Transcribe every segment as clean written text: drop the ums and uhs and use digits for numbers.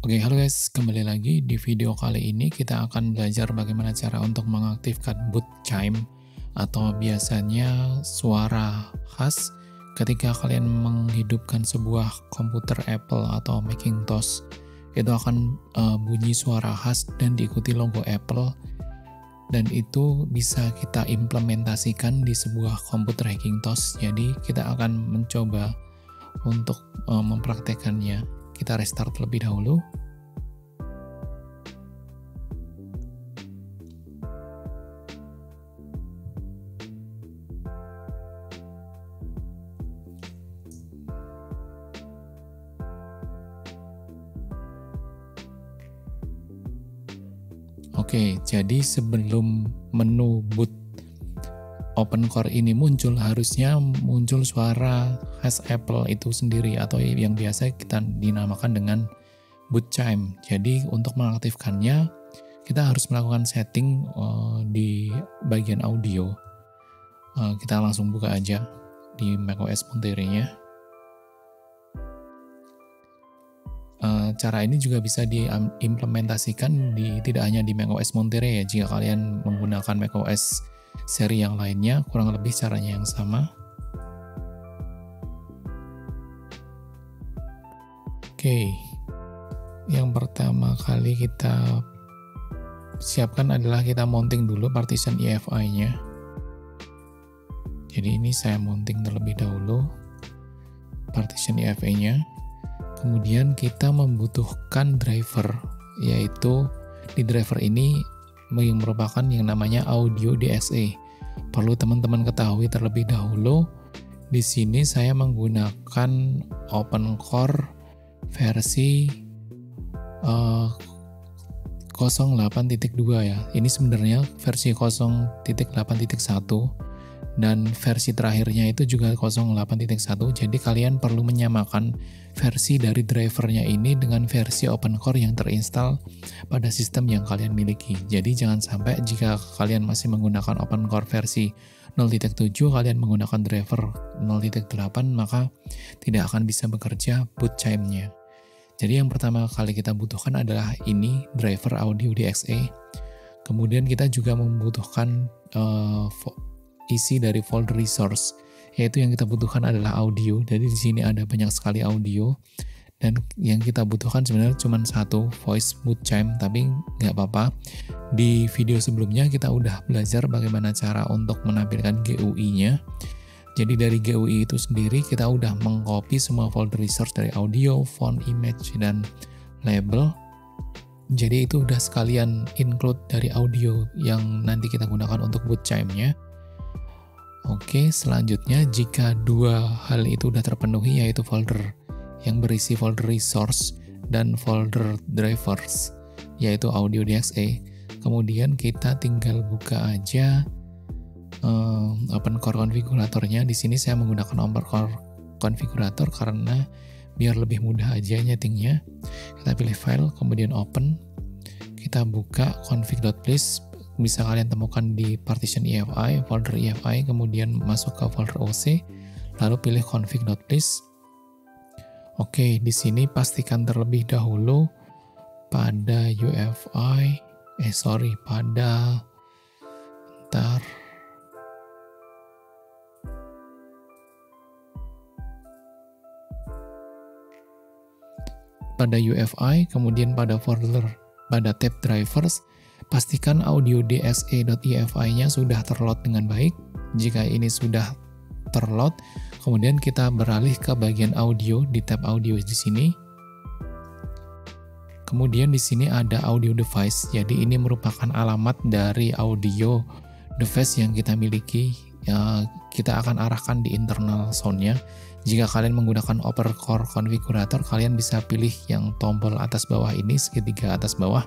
Oke, halo guys, kembali lagi di video kali ini kita akan belajar bagaimana cara untuk mengaktifkan boot chime atau biasanya suara khas ketika kalian menghidupkan sebuah komputer Apple atau Macintosh. Itu akan bunyi suara khas dan diikuti logo Apple, dan itu bisa kita implementasikan di sebuah komputer Hackintosh. Jadi kita akan mencoba untuk mempraktekannya. Kita restart terlebih dahulu. Oke, jadi sebelum menu boot OpenCore ini muncul, harusnya muncul suara khas Apple itu sendiri atau yang biasa kita dinamakan dengan boot chime. Jadi untuk mengaktifkannya, kita harus melakukan setting di bagian audio. Kita langsung buka aja di macOS Monterey-nya. Cara ini juga bisa diimplementasikan tidak hanya di macOS Monterey ya. Jika kalian menggunakan macOS seri yang lainnya, kurang lebih caranya yang sama. Oke, yang pertama kali kita siapkan adalah kita mounting dulu partition EFI-nya. Jadi ini saya mounting terlebih dahulu partition EFI-nya. Kemudian kita membutuhkan driver, yaitu di driver ini yang merupakan yang namanya Audio DXE. Perlu teman-teman ketahui terlebih dahulu, di sini saya menggunakan OpenCore versi 08.2 ya. Ini sebenarnya versi 0.8.1 dan versi terakhirnya itu juga 08.1. Jadi kalian perlu menyamakan versi dari drivernya ini dengan versi OpenCore yang terinstall pada sistem yang kalian miliki. Jadi jangan sampai jika kalian masih menggunakan OpenCore versi 0.7, kalian menggunakan driver 0.8, maka tidak akan bisa bekerja boot chime-nya. Jadi yang pertama kali kita butuhkan adalah ini, driver Audio DXE. Kemudian kita juga membutuhkan isi dari folder resource, yaitu yang kita butuhkan adalah audio. Jadi di sini ada banyak sekali audio, dan yang kita butuhkan sebenarnya cuma satu, voice boot chime, tapi nggak apa-apa. Di video sebelumnya kita udah belajar bagaimana cara untuk menampilkan GUI-nya. Jadi dari GUI itu sendiri kita udah mengcopy semua folder resource dari audio, font, image, dan label. Jadi itu udah sekalian include dari audio yang nanti kita gunakan untuk boot chime-nya. Oke, selanjutnya jika dua hal itu sudah terpenuhi, yaitu folder yang berisi folder resource dan folder drivers, yaitu Audio DXE, kemudian kita tinggal buka aja OpenCore konfiguratornya. Di sini saya menggunakan OpenCore konfigurator karena biar lebih mudah aja nyetingnya. Kita pilih file, kemudian open, kita buka config.please. Bisa kalian temukan di partition EFI, folder EFI, kemudian masuk ke folder OC, lalu pilih config.please. Oke, di sini pastikan terlebih dahulu pada pada UFI, kemudian pada folder, pada tab drivers, pastikan audio DXE.EFI-nya sudah terload dengan baik. Jika ini sudah terload, kemudian kita beralih ke bagian audio di tab audio di sini. Kemudian di sini ada audio device. Jadi ini merupakan alamat dari audio device yang kita miliki. Kita akan arahkan di internal sound-nya. Jika kalian menggunakan OpenCore konfigurator, kalian bisa pilih yang tombol atas bawah ini, segitiga atas bawah.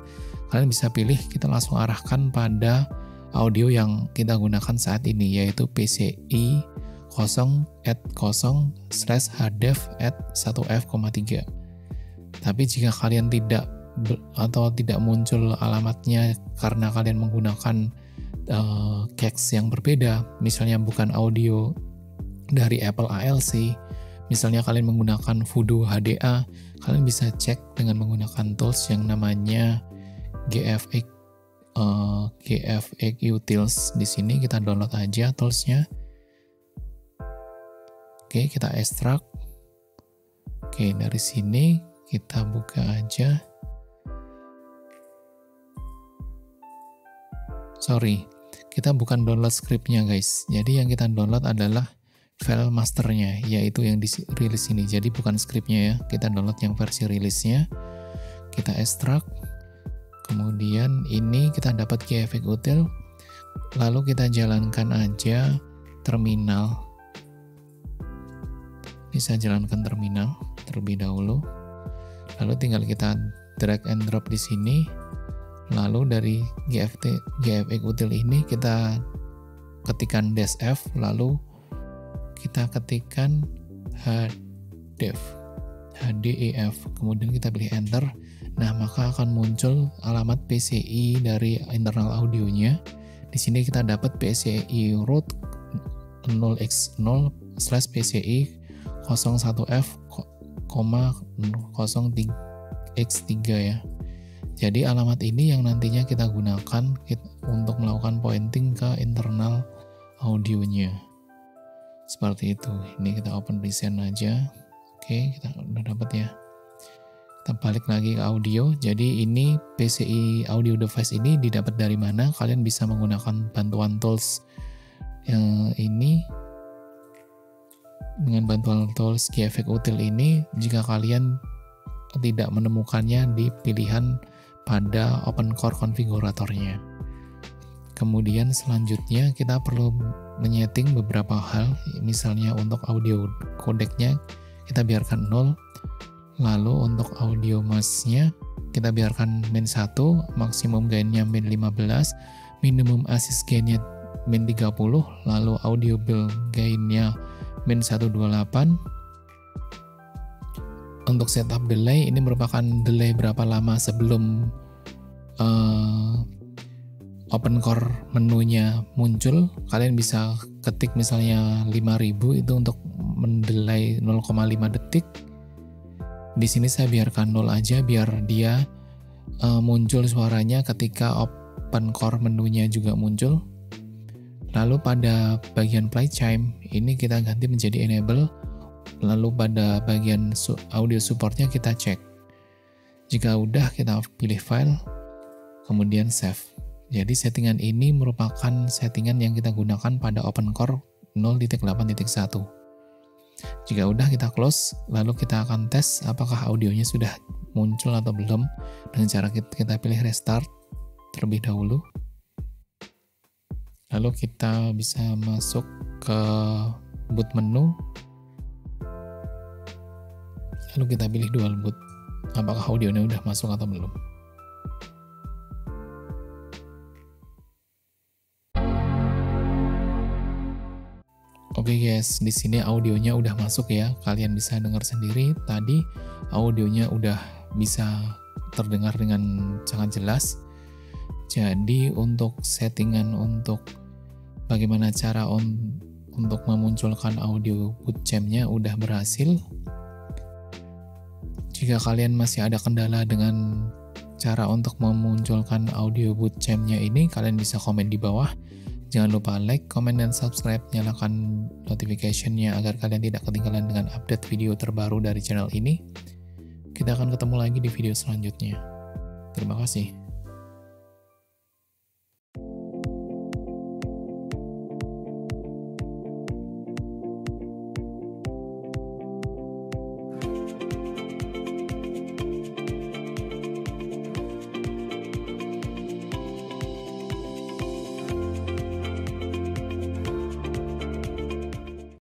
Kalian bisa pilih, kita langsung arahkan pada audio yang kita gunakan saat ini, yaitu PCI 0@0/hdef@1f,3. Tapi jika kalian tidak muncul alamatnya karena kalian menggunakan case yang berbeda, misalnya bukan audio dari Apple ALC, misalnya kalian menggunakan Voodoo HDA, Kalian bisa cek dengan menggunakan tools yang namanya GFX Utils. Di sini kita download aja toolsnya. Oke, kita ekstrak. Oke, dari sini kita buka aja. Sorry, kita bukan download scriptnya guys. Jadi yang kita download adalah file masternya, yaitu yang dirilis ini. Jadi bukan scriptnya ya, kita download yang versi rilisnya. Kita ekstrak. Kemudian ini kita dapat GFX util. Lalu kita jalankan aja terminal. Bisa jalankan terminal terlebih dahulu. Lalu tinggal kita drag and drop di sini. Lalu dari GFX util ini kita ketikkan -f, lalu kita ketikkan hdef, kemudian kita pilih enter. Nah, maka akan muncul alamat PCI dari internal audionya. Di sini kita dapat PCI root 0x0/PCI 01f,03x3 ya. Jadi alamat ini yang nantinya kita gunakan untuk melakukan pointing ke internal audionya. Seperti itu. Ini kita open present aja. Oke, kita udah dapat ya. Kita balik lagi ke audio. Jadi ini PCI audio device ini didapat dari mana? Kalian bisa menggunakan bantuan tools yang ini. Dengan bantuan tools GFX util ini, jika kalian tidak menemukannya di pilihan pada OpenCore konfiguratornya. Kemudian selanjutnya kita perlu menyeting beberapa hal, misalnya untuk audio codecnya kita biarkan 0, lalu untuk audio mask-nya kita biarkan -1, maksimum gain-nya -15, minimum assist gain-nya -30, lalu audible gain-nya -128. Untuk setup delay, ini merupakan delay berapa lama sebelum OpenCore menunya muncul. Kalian bisa ketik misalnya 5000 itu untuk mendelay 0,5 detik. Di sini saya biarkan 0 aja biar dia muncul suaranya ketika OpenCore menunya juga muncul. Lalu pada bagian play chime ini kita ganti menjadi enable. Lalu pada bagian audio supportnya kita cek. Jika udah, kita pilih file, kemudian save. Jadi settingan ini merupakan settingan yang kita gunakan pada OpenCore 0.8.1. Jika udah, kita close, lalu kita akan tes apakah audionya sudah muncul atau belum dengan cara kita pilih restart terlebih dahulu. Lalu kita bisa masuk ke boot menu. Lalu kita pilih dual boot. Apakah audionya udah masuk atau belum? Oke guys, di sini audionya udah masuk ya. Kalian bisa dengar sendiri. Tadi audionya udah bisa terdengar dengan sangat jelas. Jadi untuk settingan untuk bagaimana cara untuk memunculkan audio bootcamp-nya udah berhasil. Jika kalian masih ada kendala dengan cara untuk memunculkan audio bootcamp-nya ini, kalian bisa komen di bawah. Jangan lupa like, comment, dan subscribe. Nyalakan notification-nya agar kalian tidak ketinggalan dengan update video terbaru dari channel ini. Kita akan ketemu lagi di video selanjutnya. Terima kasih.